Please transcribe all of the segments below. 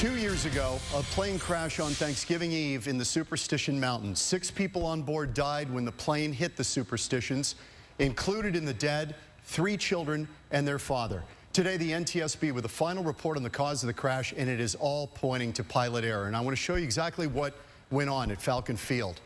2 years ago, a plane crash on Thanksgiving Eve in the Superstition Mountains. 6 people on board died when the plane hit the Superstitions. Included in the dead, 3 children and their father. Today, the NTSB with a final report on the cause of the crash, and it is all pointing to pilot error. And I want to show you exactly what went on at Falcon Field.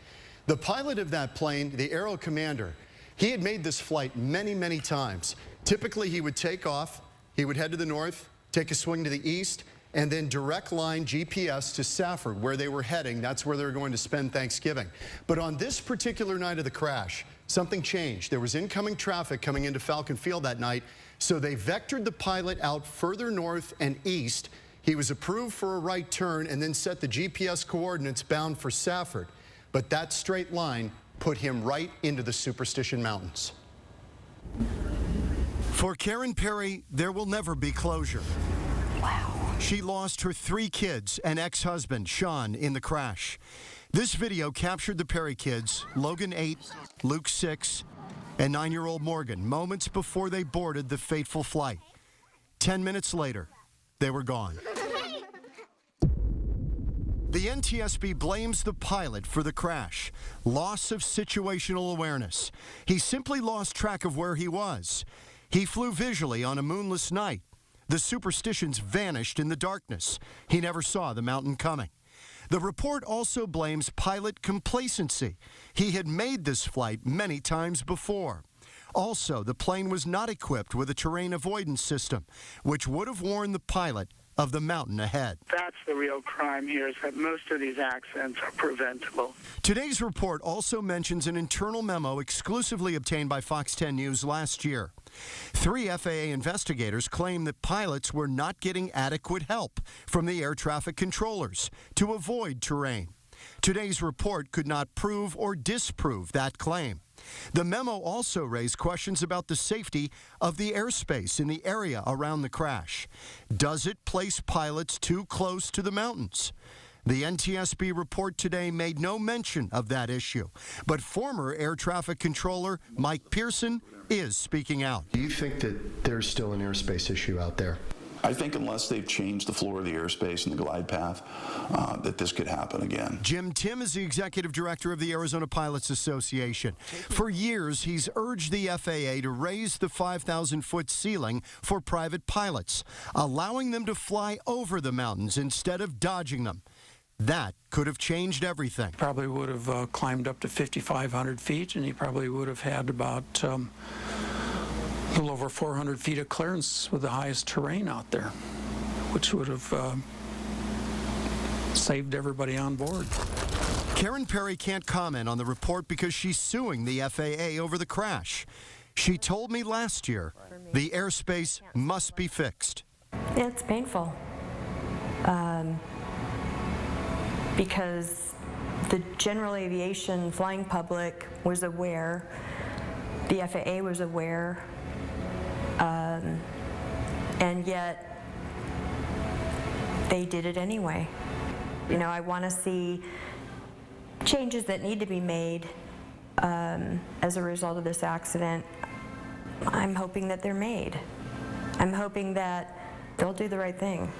The pilot of that plane, the Aero Commander, he had made this flight many, many times. Typically, he would take off, he would head to the north, take a swing to the east, and then direct line GPS to Safford, where they were heading. That's where they were going to spend Thanksgiving. But on this particular night of the crash, something changed. There was incoming traffic coming into Falcon Field that night, so they vectored the pilot out further north and east. He was approved for a right turn and then set the GPS coordinates bound for Safford. But that straight line put him right into the Superstition Mountains. For Karen Perry, there will never be closure. Wow. She lost her 3 kids and ex-husband, Sean, in the crash. This video captured the Perry kids, Logan 8, Luke 6, and 9-year-old Morgan, moments before they boarded the fateful flight. 10 minutes later, they were gone. The NTSB blames the pilot for the crash. Loss of situational awareness. He simply lost track of where he was. He flew visually on a moonless night. The Superstitions vanished in the darkness. He never saw the mountain coming. The report also blames pilot complacency. He had made this flight many times before. Also, the plane was not equipped with a terrain avoidance system, which would have warned the pilot of the mountain ahead. That's the real crime here, is that most of these accidents are preventable. Today's report also mentions an internal memo exclusively obtained by Fox 10 News last year. 3 FAA investigators claim that pilots were not getting adequate help from the air traffic controllers to avoid terrain. Today's report could not prove or disprove that claim. The memo also raised questions about the safety of the airspace in the area around the crash. Does it place pilots too close to the mountains? The NTSB report today made no mention of that issue, but former air traffic controller Mike Pearson is speaking out. Do you think that there's still an airspace issue out there? I think unless they've changed the floor of the airspace and the glide path, that this could happen again. Jim Tim is the executive director of the Arizona Pilots Association. For years, he's urged the FAA to raise the 5,000-foot ceiling for private pilots, allowing them to fly over the mountains instead of dodging them. That could have changed everything. Probably would have climbed up to 5,500 feet, and he probably would have had about a little over 400 feet of clearance with the highest terrain out there, which would have saved everybody on board. Karen Perry can't comment on the report because she's suing the FAA over the crash. She told me last year the airspace must be fixed. It's painful because the general aviation flying public was aware, the FAA was aware, and yet they did it anyway. You know, I want to see changes that need to be made as a result of this accident. I'm hoping that they're made. I'm hoping that they'll do the right thing.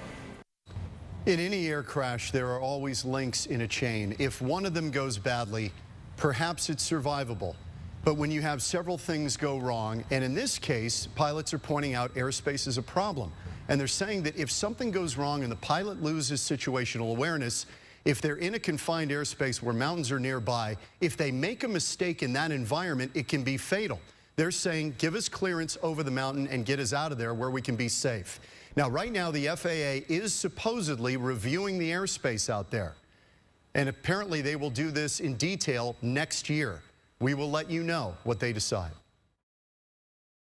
In any air crash, there are always links in a chain. If one of them goes badly, perhaps it's survivable. But when you have several things go wrong, and in this case, pilots are pointing out airspace is a problem. And they're saying that if something goes wrong and the pilot loses situational awareness, if they're in a confined airspace where mountains are nearby, if they make a mistake in that environment, it can be fatal. They're saying, give us clearance over the mountain and get us out of there where we can be safe. Now, right now, the FAA is supposedly reviewing the airspace out there. And apparently they will do this in detail next year. We will let you know what they decide.